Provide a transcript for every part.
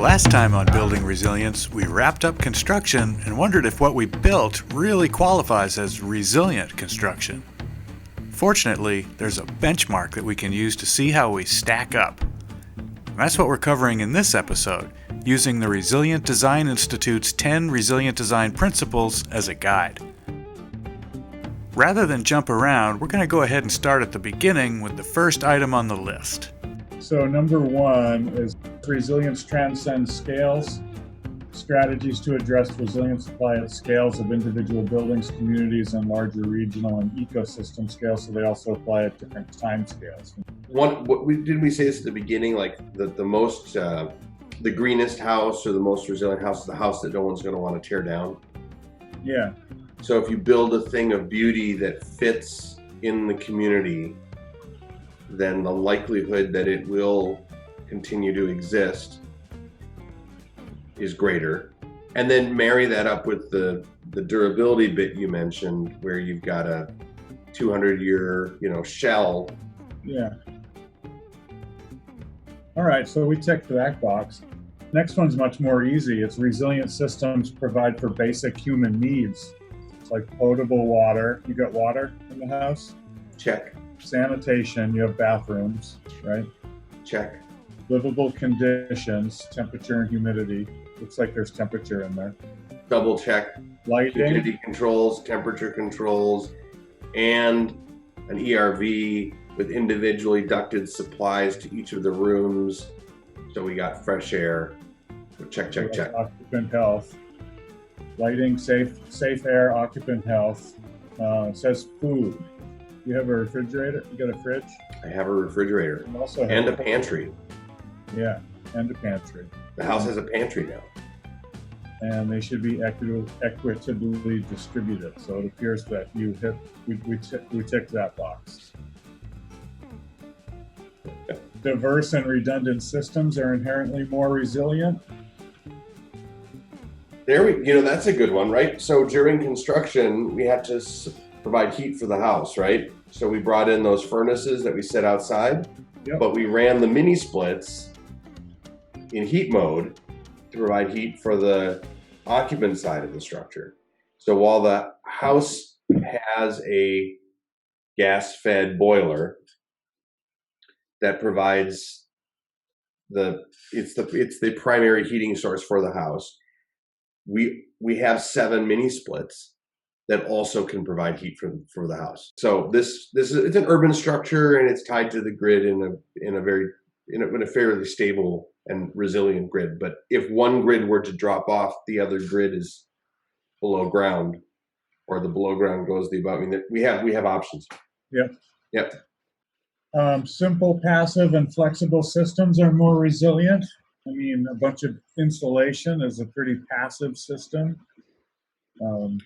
Last time on Building Resilience, we wrapped up construction and wondered if what we built really qualifies as resilient construction. Fortunately, there's a benchmark that we can use to see how we stack up. And that's what we're covering in this episode, using the Resilient Design Institute's 10 resilient design principles as a guide. Rather than jump around, we're going to go ahead and start at the beginning with the first item on the list. So number one is resilience transcends scales, strategies to address resilience apply at scales of individual buildings, communities, and larger regional and ecosystem scales, so they also apply at different time scales. Did we say this at the beginning, like the greenest house or the most resilient house is the house that no one's going to want to tear down? Yeah. So if you build a thing of beauty that fits in the community, then the likelihood that it will continue to exist is greater. And then marry that up with the durability bit you mentioned, where you've got a 200-year, shell. Yeah. All right, so we ticked that box. Next one's much more easy. It's resilient systems provide for basic human needs. It's like potable water. You got water in the house? Check. Sanitation, you have bathrooms, right? Check. Livable conditions, temperature and humidity. Looks like there's temperature in there. Double check. Lighting. Humidity controls, temperature controls, and an ERV with individually ducted supplies to each of the rooms. So we got fresh air. Check, check, check. Occupant health. Lighting, safe air, occupant health. It says food. You have a refrigerator? You got a fridge? I have a refrigerator. And a pantry. Yeah, and a pantry. The house has a pantry now. And they should be equitably distributed. So it appears that we ticked that box. Diverse and redundant systems are inherently more resilient. That's a good one, right? So during construction, we had to provide heat for the house, right? So we brought in those furnaces that we set outside, Yep. But we ran the mini splits in heat mode to provide heat for the occupant side of the structure. So while the house has a gas-fed boiler that provides it's the primary heating source for the house, we have 7 mini splits that also can provide heat for the house. So it's an urban structure, and it's tied to the grid in a fairly stable and resilient grid. But if one grid were to drop off, the other grid is below ground, or the below ground goes the above. I mean, we have options. Yep. Simple, passive, and flexible systems are more resilient. I mean, a bunch of insulation is a pretty passive system.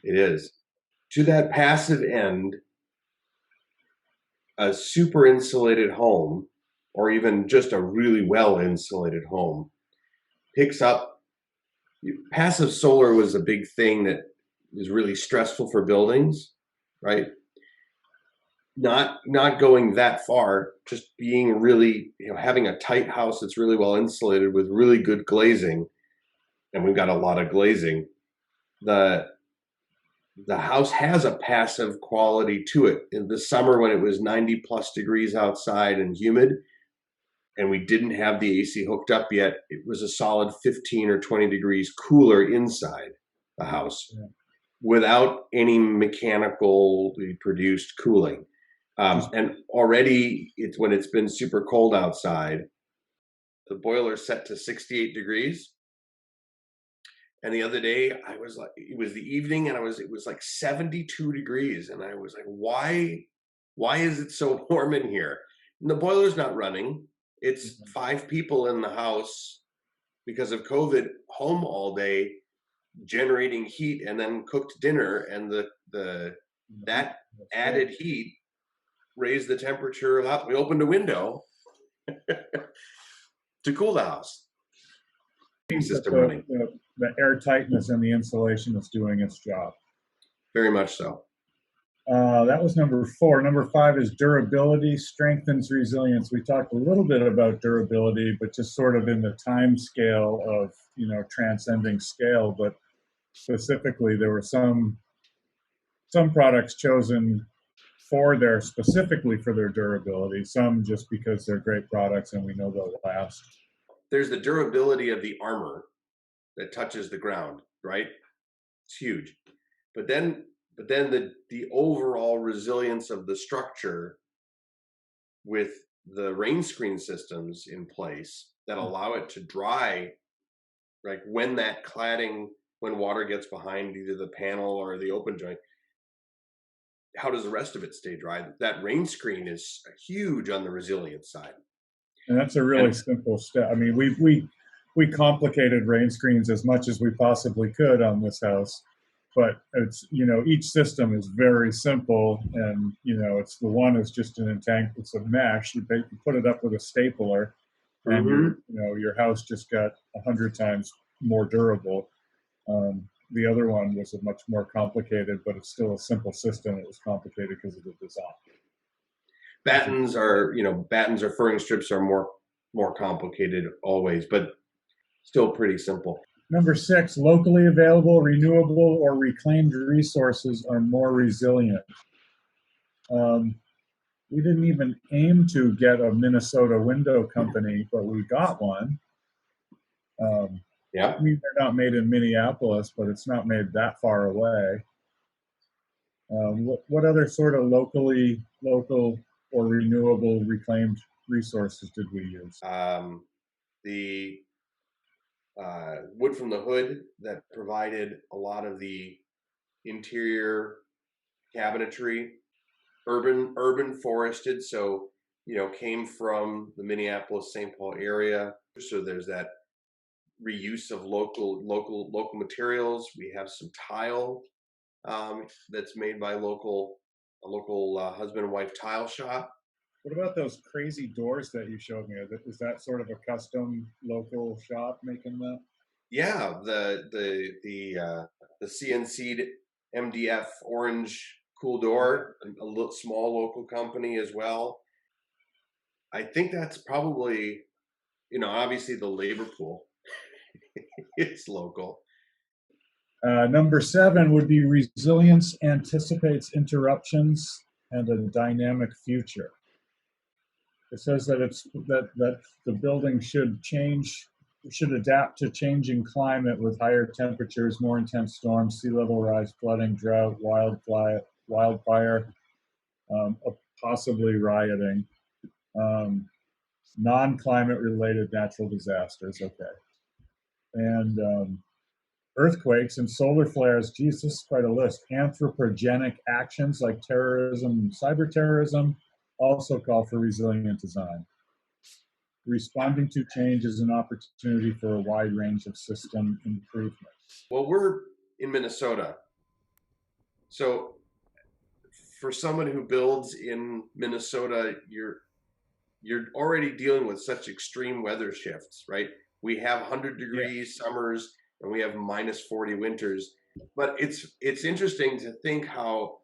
It is. To that passive end, a super insulated home, or even just a really well insulated home, picks up. Passive solar was a big thing that is really stressful for buildings, right? Not going that far, just being really, having a tight house that's really well insulated with really good glazing, and we've got a lot of glazing. The house has a passive quality to it. In the summer, when it was 90 plus degrees outside and humid, and we didn't have the AC hooked up yet, it was a solid 15 or 20 degrees cooler inside the house, without any mechanically produced cooling. And already, when it's been super cold outside, the boiler's set to 68 degrees. And the other day, I was like, it was the evening, and it was like 72 degrees. And I was like, why is it so warm in here? And the boiler's not running. It's 5 people in the house because of COVID, home all day, generating heat, and then cooked dinner. And that added heat raised the temperature a lot. We opened a window to cool the house. System running. The air tightness and the insulation is doing its job. Very much so. That was number 4. Number 5 is durability strengthens resilience. We talked a little bit about durability, but just sort of in the time scale of, transcending scale. But specifically, there were some products chosen specifically for their durability, some just because they're great products and we know they'll last. There's the durability of the armor that touches the ground, right? It's huge. But then the overall resilience of the structure with the rain screen systems in place that allow it to dry, like when that cladding, when water gets behind either the panel or the open joint, how does the rest of it stay dry? That rain screen is huge on the resilience side. And that's a really simple step. I mean, we complicated rain screens as much as we possibly could on this house, but it's, each system is very simple, and it's the one is just it's a mesh. You put it up with a stapler, and your house just got 100 times more durable. The other one was a much more complicated, but it's still a simple system. It was complicated because of the design. Battens or furring strips are more complicated always, but still pretty simple. Number 6, locally available, renewable, or reclaimed resources are more resilient. We didn't even aim to get a Minnesota window company, but we got one. Yeah. I mean, they're not made in Minneapolis, but it's not made that far away. What other sort of local or renewable reclaimed resources did we use? The wood from the hood that provided a lot of the interior cabinetry, urban forested, so came from the Minneapolis St. Paul area. So there's that reuse of local materials. We have some tile that's made by a local husband and wife tile shop. What about those crazy doors that you showed me? Is that sort of a custom local shop making that? Yeah, the CNC'd MDF orange cool door, a little small local company as well. I think that's probably, obviously the labor pool. It's local. Number 7 would be resilience anticipates interruptions and a dynamic future. It says that that the building should adapt to changing climate with higher temperatures, more intense storms, sea level rise, flooding, drought, wildfire, possibly rioting, non-climate related natural disasters. Okay, and earthquakes and solar flares. Geez, this is quite a list. Anthropogenic actions like terrorism, cyber terrorism, also call for resilient design. Responding to change is an opportunity for a wide range of system improvement. Well, we're in Minnesota. So for someone who builds in Minnesota, you're already dealing with such extreme weather shifts, right? We have 100-degree summers and we have -40 winters. But it's interesting to think how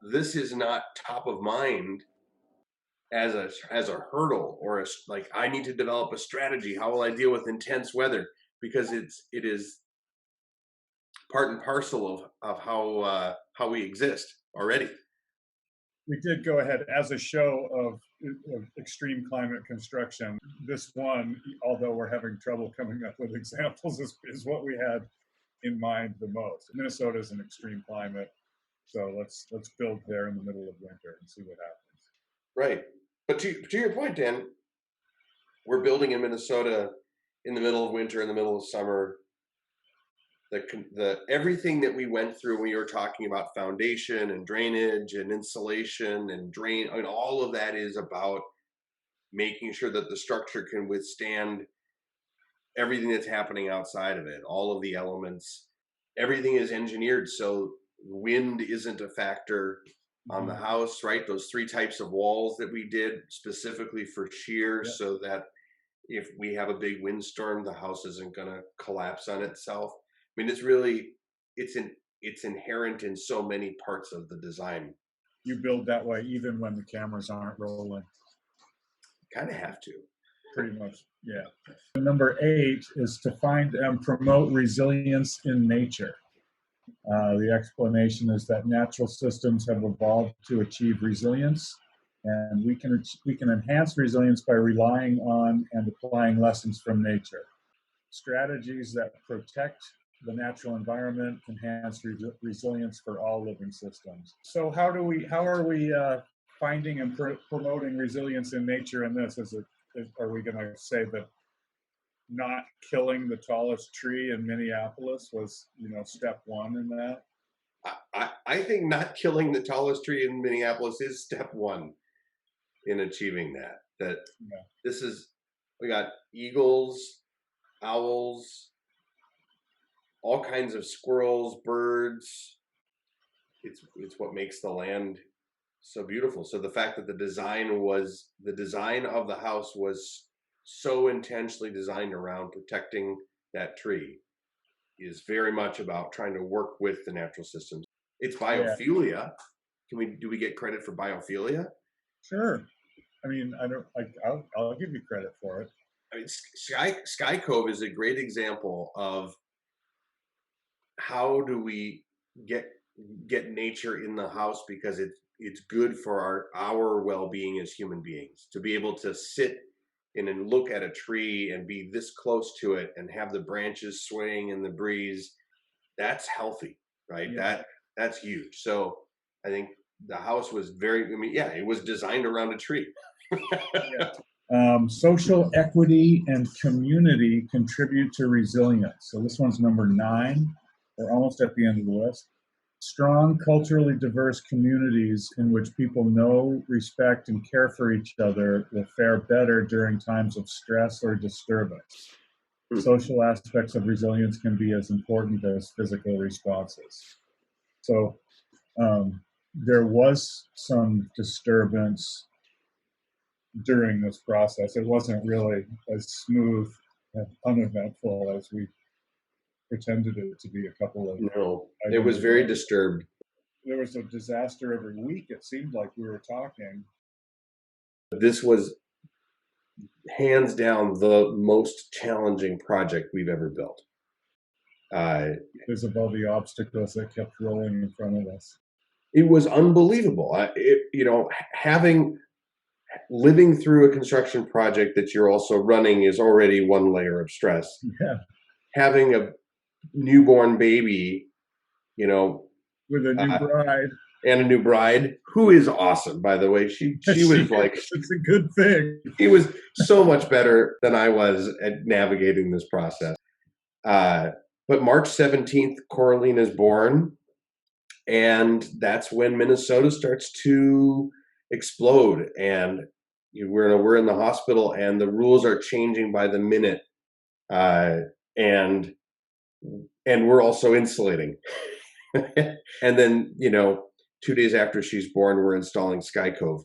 this is not top of mind as a hurdle, or like I need to develop a strategy. How will I deal with intense weather? Because it is part and parcel of how we exist already. We did go ahead as a show of extreme climate construction. This one, although we're having trouble coming up with examples, is what we had in mind the most. Minnesota is an extreme climate, so let's build there in the middle of winter and see what happens. Right, but to your point, Dan, we're building in Minnesota in the middle of winter, in the middle of summer. The everything that we went through when we were talking about foundation and drainage and insulation and drain, I mean, all of that is about making sure that the structure can withstand everything that's happening outside of it. All of the elements, everything is engineered so wind isn't a factor on the house, right? Those 3 types of walls that we did specifically for shear, so that if we have a big windstorm, the house isn't going to collapse on itself. I mean, it's inherent in so many parts of the design you build that way even when the cameras aren't rolling. Kind of have to. Pretty much, yeah. Number 8 is to find and promote resilience in nature. The explanation is that natural systems have evolved to achieve resilience, and we can enhance resilience by relying on and applying lessons from nature. Strategies that protect the natural environment enhance resilience for all living systems. So how are we finding and promoting resilience in nature in this? Are we going to say that not killing the tallest tree in Minneapolis was, step one in that? I think not killing the tallest tree in Minneapolis is step one in achieving that. Yeah. We got eagles, owls, all kinds of squirrels, birds. It's what makes the land so beautiful. So the fact that the design of the house was so intentionally designed around protecting that tree is very much about trying to work with the natural systems. It's biophilia. Yeah. Do we get credit for biophilia? Sure. I mean, I'll give you credit for it. I mean, Sky Cove is a great example of how do we get nature in the house, because it's good for our well-being as human beings to be able to sit in and look at a tree and be this close to it and have the branches swaying in the breeze. That's healthy, right? Yeah. That's huge. So I think the house was it was designed around a tree. Yeah. Social equity and community contribute to resilience. So this one's number 9. We're almost at the end of the list. Strong, culturally diverse communities in which people know, respect, and care for each other will fare better during times of stress or disturbance. Social aspects of resilience can be as important as physical responses. So there was some disturbance during this process. It wasn't really as smooth and uneventful as we pretended it to be a couple of. No, it was very disturbed. There was a disaster every week. It seemed like we were talking. This was hands down the most challenging project we've ever built. Because of all the obstacles that kept rolling in front of us. It was unbelievable. Living through a construction project that you're also running is already one layer of stress. Yeah. Having a newborn baby, with a new bride. And a new bride, who is awesome, by the way. She was like, it's a good thing. She was so much better than I was at navigating this process. But March 17th, Coraline is born, and that's when Minnesota starts to explode. And we're in the hospital, and the rules are changing by the minute. And we're also insulating. And then, 2 days after she's born, we're installing Sky Cove.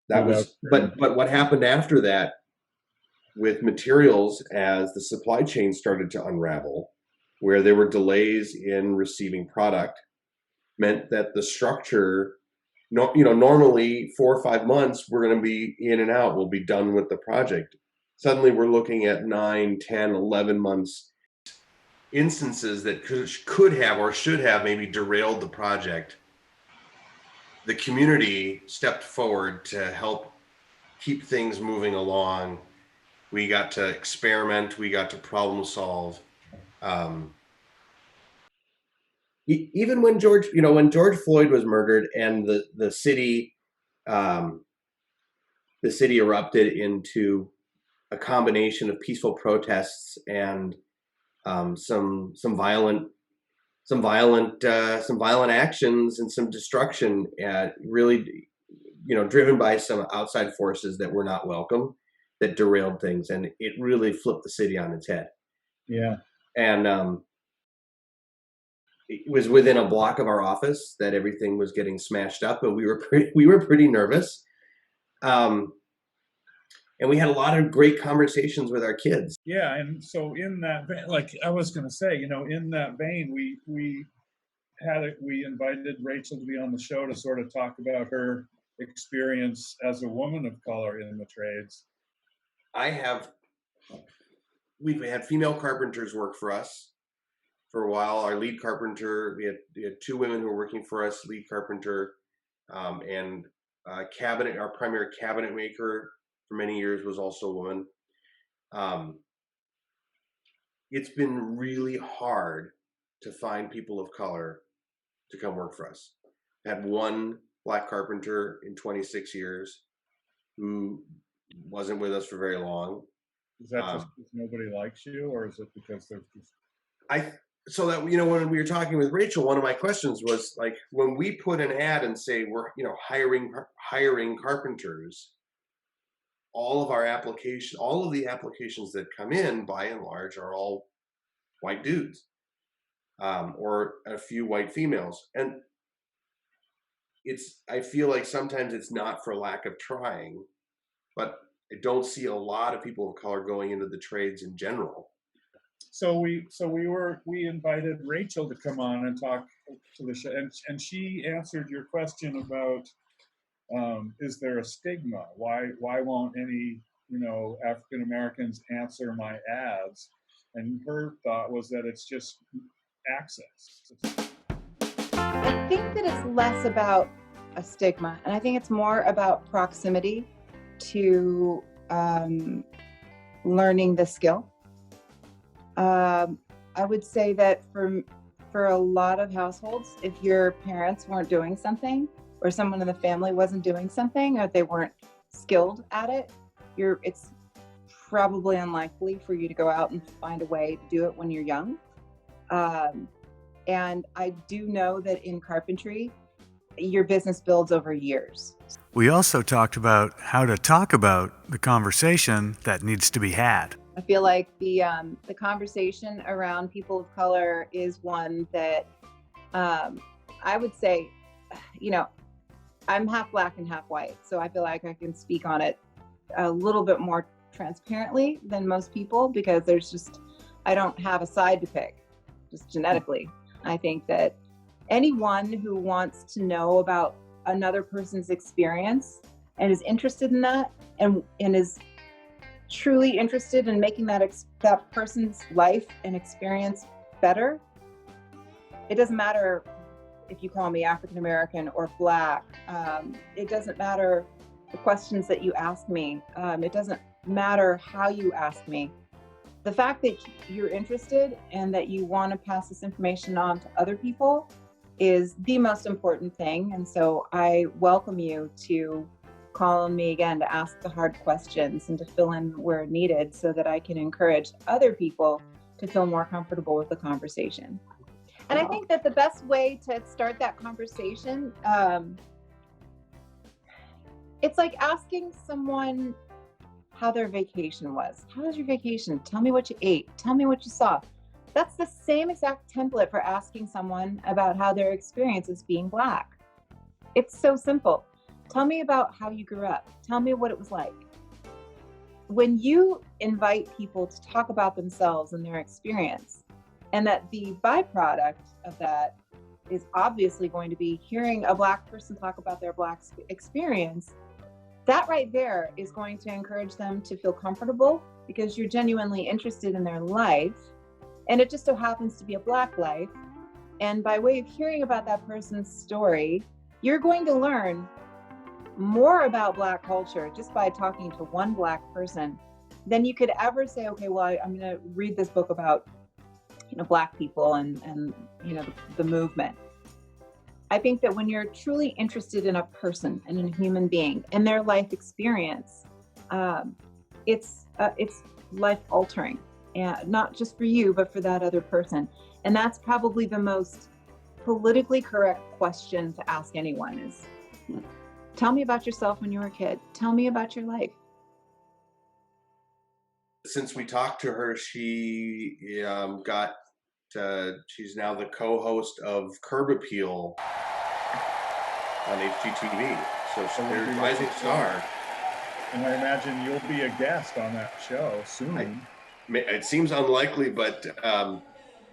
But what happened after that with materials, as the supply chain started to unravel, where there were delays in receiving product, meant that the structure, normally 4 or 5 months, we're going to be in and out. We'll be done with the project. Suddenly we're looking at 9, 10, 11 months. Instances that could have or should have maybe derailed the project. The community stepped forward to help keep things moving along. We got to experiment. We got to problem solve. Even when George Floyd was murdered and the city erupted into a combination of peaceful protests and some violent actions and some destruction, really, driven by some outside forces that were not welcome, that derailed things, and it really flipped the city on its head. Yeah. And it was within a block of our office that everything was getting smashed up, and we were pretty nervous. And we had a lot of great conversations with our kids. Yeah, and so in that vein, like I was going to say, in that vein, we we invited Rachel to be on the show to sort of talk about her experience as a woman of color in the trades. We've had female carpenters work for us for a while. Our lead carpenter, we had two women who were working for us, lead carpenter, and cabinet. Our primary cabinet maker for many years was also a woman. It's been really hard to find people of color to come work for us. I had one black carpenter in 26 years who wasn't with us for very long. Is that just because nobody likes you, or is it because there's just... So that, when we were talking with Rachel, one of my questions was like, when we put an ad and say we're hiring carpenters, all of the applications that come in by and large are all white dudes, or a few white females, and I feel like sometimes it's not for lack of trying, but I don't see a lot of people of color going into the trades in general. So we invited Rachel to come on and talk to the show, and she answered your question about is there a stigma? Why won't any African Americans answer my ads? And her thought was that it's just access. I think that it's less about a stigma, and I think it's more about proximity to learning the skill. I would say that for a lot of households, if your parents weren't doing something, or someone in the family wasn't doing something, or they weren't skilled at it, it's probably unlikely for you to go out and find a way to do it when you're young. And I do know that in carpentry, your business builds over years. We also talked about how to talk about the conversation that needs to be had. I feel like the conversation around people of color is one that I would say, I'm half black and half white, so I feel like I can speak on it a little bit more transparently than most people, because I don't have a side to pick, just genetically. I think that anyone who wants to know about another person's experience and is interested in that and is truly interested in making that person's life and experience better, it doesn't matter if you call me African American or black. It doesn't matter the questions that you ask me. It doesn't matter how you ask me. The fact that you're interested and that you want to pass this information on to other people is the most important thing. And so I welcome you to call on me again to ask the hard questions and to fill in where needed, so that I can encourage other people to feel more comfortable with the conversation. And I think that the best way to start that conversation, it's like asking someone how their vacation was. How was your vacation? Tell me what you ate. Tell me what you saw. That's the same exact template for asking someone about how their experience is being black. It's so simple. Tell me about how you grew up. Tell me what it was like. When you invite people to talk about themselves and their experience, and that the byproduct of that is obviously going to be hearing a black person talk about their black experience, that right there is going to encourage them to feel comfortable, because you're genuinely interested in their life, and it just so happens to be a black life. And by way of hearing about that person's story, you're going to learn more about black culture just by talking to one black person than you could ever say, okay, well, I'm going to read this book about black people and the movement. I think that when you're truly interested in a person and in a human being and their life experience, it's life altering, and not just for you, but for that other person. And that's probably the most politically correct question to ask anyone is, tell me about yourself when you were a kid. Tell me about your life. Since we talked to her, she she's now the co-host of Curb Appeal on HGTV. So she's a rising star. And I imagine you'll be a guest on that show soon. It seems unlikely, but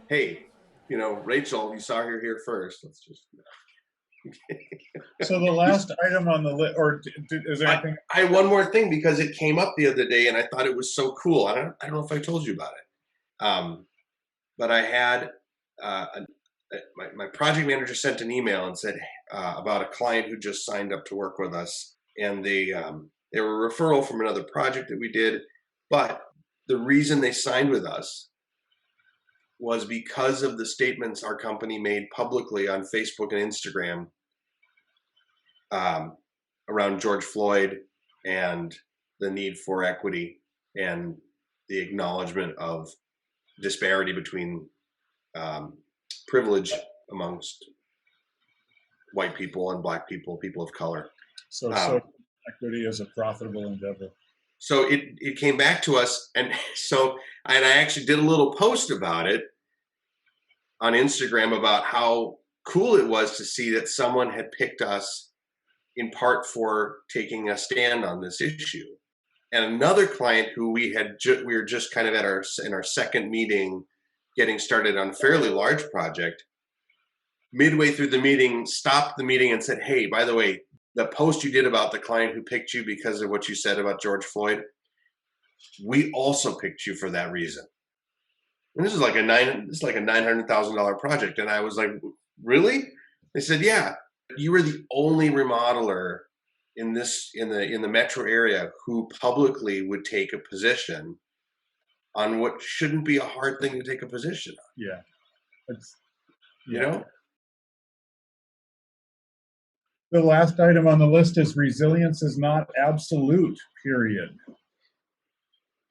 hey, Rachel, you saw her here first. Let's just. So the last item on the list, or is there anything? I had one more thing because it came up the other day and I thought it was so cool. I don't know if I told you about it. But I had my project manager sent an email and said about a client who just signed up to work with us, and they were a referral from another project that we did. But the reason they signed with us was because of the statements our company made publicly on Facebook and Instagram around George Floyd and the need for equity and the acknowledgement of disparity between privilege amongst white people and black people, people of color. So social equity is a profitable endeavor. So it came back to us, and I actually did a little post about it on Instagram about how cool it was to see that someone had picked us in part for taking a stand on this issue. And another client who we were just kind of in our second meeting, getting started on a fairly large project, midway through the meeting, stopped the meeting and said, "Hey, by the way, the post you did about the client who picked you because of what you said about George Floyd, we also picked you for that reason." And this is like a $900,000 project. And I was like, "Really?" They said, "Yeah, you were the only remodeler in the metro area who publicly would take a position on what shouldn't be a hard thing to take a position on." Yeah. The last item on the list is resilience is not absolute, period.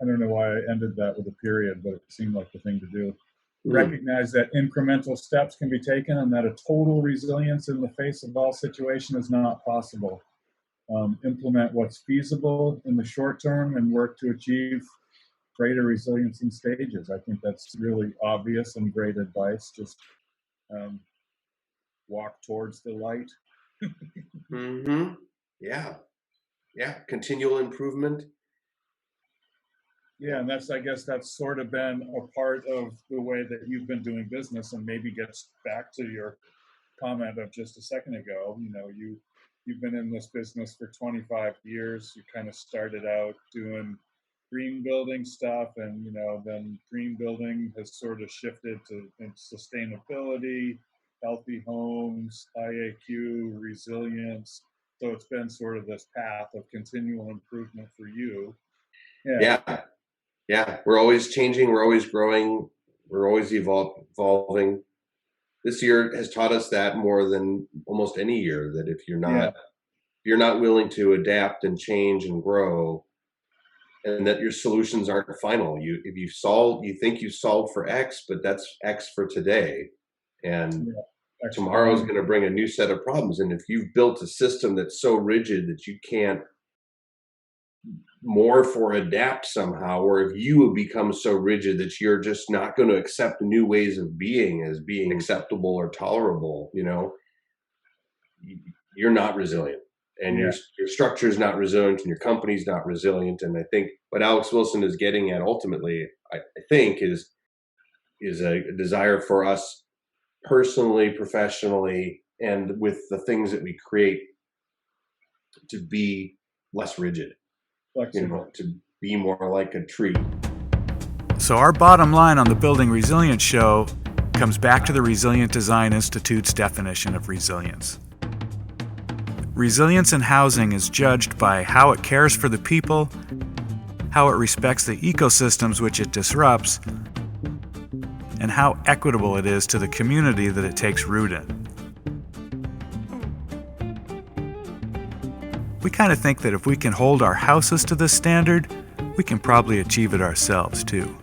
I don't know why I ended that with a period, but it seemed like the thing to do. Recognize that incremental steps can be taken and that a total resilience in the face of all situation is not possible. Implement what's feasible in the short term and work to achieve greater resilience in stages. I think that's really obvious and great advice. Just walk towards the light. Mm-hmm. Yeah. Continual improvement. Yeah, and I guess that's sort of been a part of the way that you've been doing business, and maybe gets back to your comment of just a second ago. You've been in this business for 25 years. You kind of started out doing green building stuff, and then green building has sort of shifted to sustainability, healthy homes, IAQ, resilience. So it's been sort of this path of continual improvement for you. Yeah. We're always changing. We're always growing. We're always evolving. This year has taught us that more than almost any year, that if you're not willing to adapt and change and grow, and that your solutions aren't final. You think you solved for X, but that's X for today. And tomorrow is going to bring a new set of problems. And if you've built a system that's so rigid that you can't morph or adapt somehow, or if you have become so rigid that you're just not going to accept new ways of being as being acceptable or tolerable, you're not resilient. And your structure is not resilient, and your company's not resilient. And I think what Alex Wilson is getting at ultimately, I think, is a desire for us personally, professionally, and with the things that we create to be less rigid, to be more like a tree. So our bottom line on the Building Resilience show comes back to the Resilient Design Institute's definition of resilience. Resilience in housing is judged by how it cares for the people, how it respects the ecosystems which it disrupts, and how equitable it is to the community that it takes root in. We kind of think that if we can hold our houses to this standard, we can probably achieve it ourselves too.